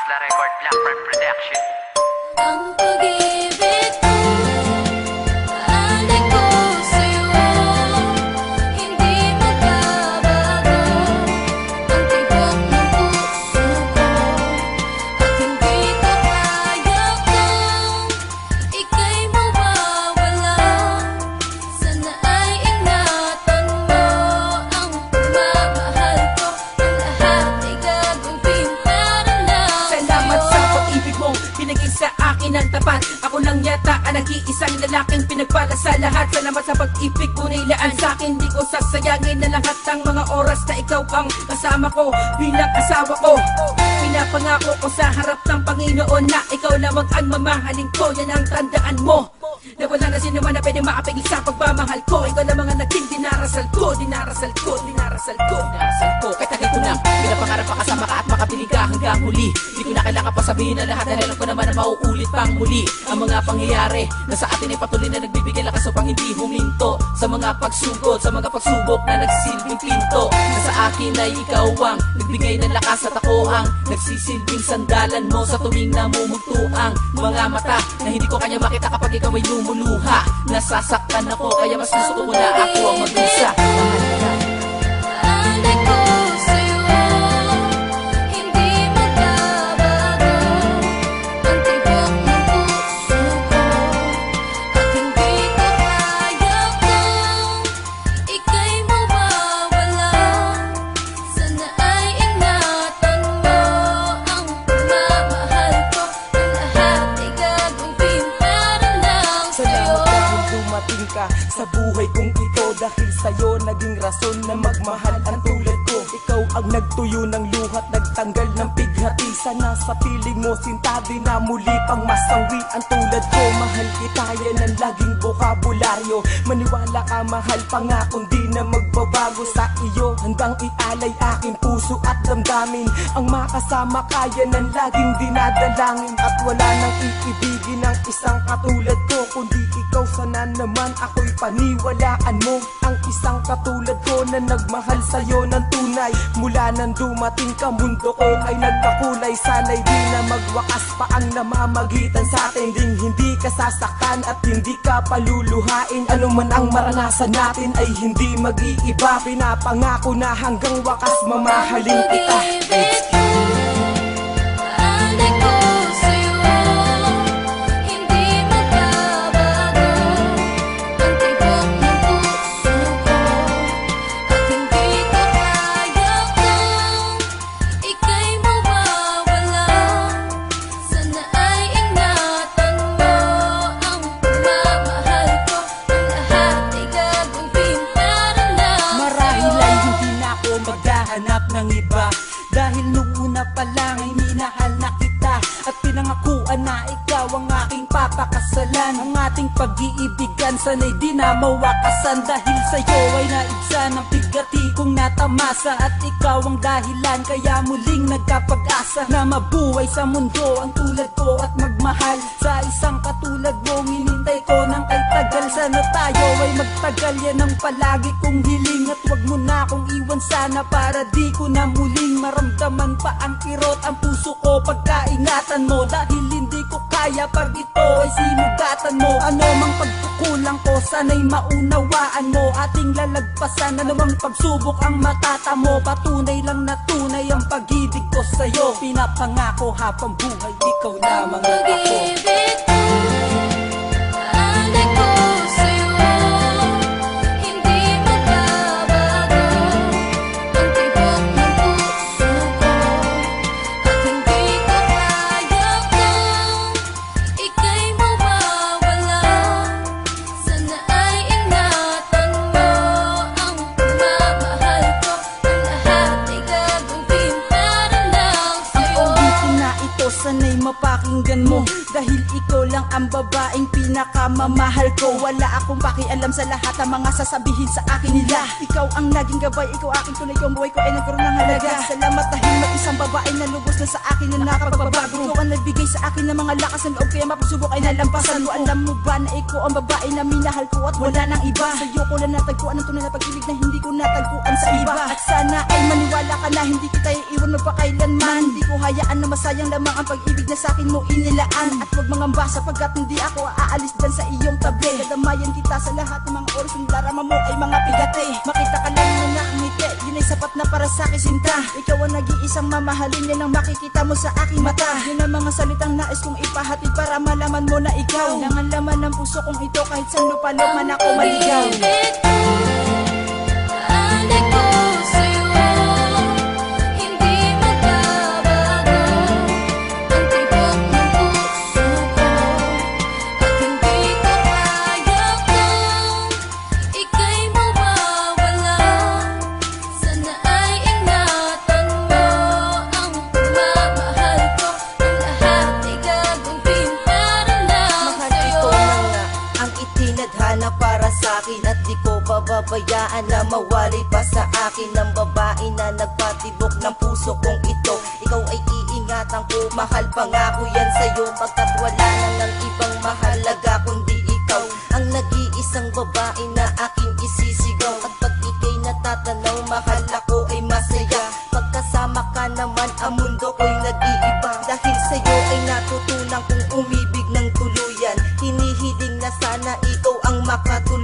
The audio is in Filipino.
Asla Record, Blackbird Production. Ang pag-ibig ko, alay ko sa'yo, hindi magbabago. Ang tibok ng puso ko, at hindi ko kaya kung ika'y mawawala. Sana ay ingatan mo ang pagmamahal ko. Ang lahat ay gagawin para lang Salamat sa'yo. sa pag-ibig mo, pinaging sa akin ang tapat. Ako lang yata ang nag-iisang lalaking pinagpala sa lahat. Salamat sa pag-ibig mo nilaan sa akin. Di ko sasayangin na lahat ng mga oras na ikaw ang kasama ko bilang asawa ko. Pinapangako ko sa harap ng Panginoon na ikaw lamang ang mamahalin ko. Yan ang tandaan mo, na wala na sino man na pwede makapigil sa pagmamahal ko. Ikaw lamang ang naging dinarasal ko, dinarasal ko, dinarasal ko, dinarasal ko. Kahit nandito lang, pinapangarap pa kasama ka at makapiling ka hanggang huli. Di ko na kailangan pa sabihin na lahat dahil alam ko naman na mauulit pang muli ang mga pangyayari na sa atin ay patuloy na nagbibigay lakas upang hindi huminto sa mga pagsugod, sa mga pagsubok na nagsilbing pinto. Na sa akin ay ikaw ang nagbigay ng lakas at ako ang nagsisilbing sandalan mo sa tuwing namumugto ang mga mata na hindi ko kanya makita kapag ikaw ay lumuluha. Nasasaktan ako kaya mas gusto ko na ako ang mag-usa. Alay ko sa'yo, hindi magbabago. Ang tibok ng puso ko, at hindi ko kaya kung ika'y mawawala. Sana ay ingatan mo ang pagmamahal ko. Ang lahat ay gagawin para lang sa'yo. Salamat dahil dumating ka sa buhay kong ito. Dahil sa'yo naging rason na magmahal ang tulad ko. Ikaw ang nagtuyo ng luhat, nagtanggal ng pighati. Sana sa piling mo sinta di na muli pang masawi ang tulad ko. Mahal kita yan ang laging bokabularyo. Maniwala ka, mahal pa nga kung di na magbabago sa iyo. Handang ialay aking puso at damdamin. Ang makasama kaya ng laging dinadalangin. At wala nang iibigin ng isang katulad ko, kundi ikaw. Sana naman ako'y paniwalaan mo. Ang isang katulad ko na nagmahal sa'yo ng tunay. Mula nang dumating ka, mundo ko ay nagkakulay. Sana'y di na magwakas pa ang namamagitan sa atin. Ding hindi ka sasaktan at hindi ka paluluhain. Ano man ang maranasan natin ay hindi mag-iiba. Pinapangako na hanggang wakas mamahalin kita. Alay ko sa'yo, hindi magbabago. Ang tibok ng puso ko, at hindi ko kaya kung ika'y mawawala. Sana ay ingatan mo ang pagmamahal ko. Ang lahat ay gagawin para lang Marahil sa'yo. ay hindi na ako maghahanap ng iba. Dahil nung una pa lang ay minahal na kita. At pinangakuan na ikaw ang aking papakasalan. Ang ating pag-iibigan sana'y di na mawakasan. Dahil sa'yo ay naibsa ng bigati kong natamasa. At ikaw ang dahilan kaya muling nagkapag-asa na mabuhay sa mundo ang tulad ko at magmahal sa isang katulad mo. Hinintay ko ng kay tagal. Sana tayo ay magtagal, yan ang palagi kong hiling. At wag mo na akong iwan sana para di ko na muling maramdaman pa ang kirot ang puso ko pagkaingatan mo. Dahil hindi ko kaya pag ito ay sinugatan mo. Ano mang pagkukulang ko sana'y maunawaan mo. Ating lalagpasan anumang pagsubok ang matatamo. Patunay lang na tunay ang pag-ibig ko sa'yo. Pinapangako habang buhay ikaw lamang ang ako. Pag-ibig ko, alay ko sa'yo, hindi magbabago. Ang tibok ng puso ko, at hindi ko kaya kung ika'y mawawala. Sana ay ingatan mo ang pagmamahal ko. Ang lahat ay gagawin para lang Ang sa'yo. ulitin na ito sana'y mapakinggan mo. Dahil ikaw lang ang babaeng pinakamamahal ko. Wala akong pakialam sa lahat ng mga sasabihin sa akin nila. Ikaw ang naging gabay, ikaw aking tunay kong buhay ko ay nagkaroon ng halaga. Salamat dahil may isang babae na lubos na sa akin na nakapagbabago. Ikaw ang nagbigay sa akin ng mga lakas ng loob, kaya mapagsubok ay nalampasan ko. Alam mo ba na ikaw ang babae na minahal ko at wala nang iba. Sa'yo ko lang natagpuan ang tunay na pag-ibig na hindi ko natagpuan sa iba. At sana ay maniwala ka na hindi kita iiwan magpakailanman. Hindi ko hayaan na masayang lamang ang pag-ibig na sa akin mo inilaan. At huwag mangamba sapagkat hindi ako aalis dyan sa iyong tabi. Kadamayan kita sa lahat ng mga oras ng darama mo ay mga bigate. Makita ka lang na nakangiti, yun ay sapat na para sa akin sinta. Ikaw ang nag-iisang mamahalin, yan ang makikita mo sa aking mata. Yun ang mga salitang nais kong ipahatid para malaman mo na ikaw lang ang laman ng puso kong ito, kahit saan lupalop man ako maligaw. Alay ko sa'yo, hindi magbabago ang tibok ng puso ko. At hindi ko kaya kung ika'y mawawala. Sana ay ingatan mo ang pagmamahal ko. Ang lahat ay gagawin para lang Mahal sa'yo. ito na nga ang itinadhana para sa akin. At di ko pababayaan na mawalay pa sa akin ng babae na nagpatibok ng puso kong ito. Ikaw ay iingatan ko, mahal pangako yan sa'yo. Pagkat wala nang ibang mahalaga kundi ikaw ang nag-iisang babae na aking isisigaw. At pag ika'y natatanaw, mahal ako ay masaya. Pagkasama ka naman, ang mundo ko'y nag-iiba. Dahil sa'yo ay natutunan kong umibig ng tuluyan. Hinihiling na sana ikaw ang makatulong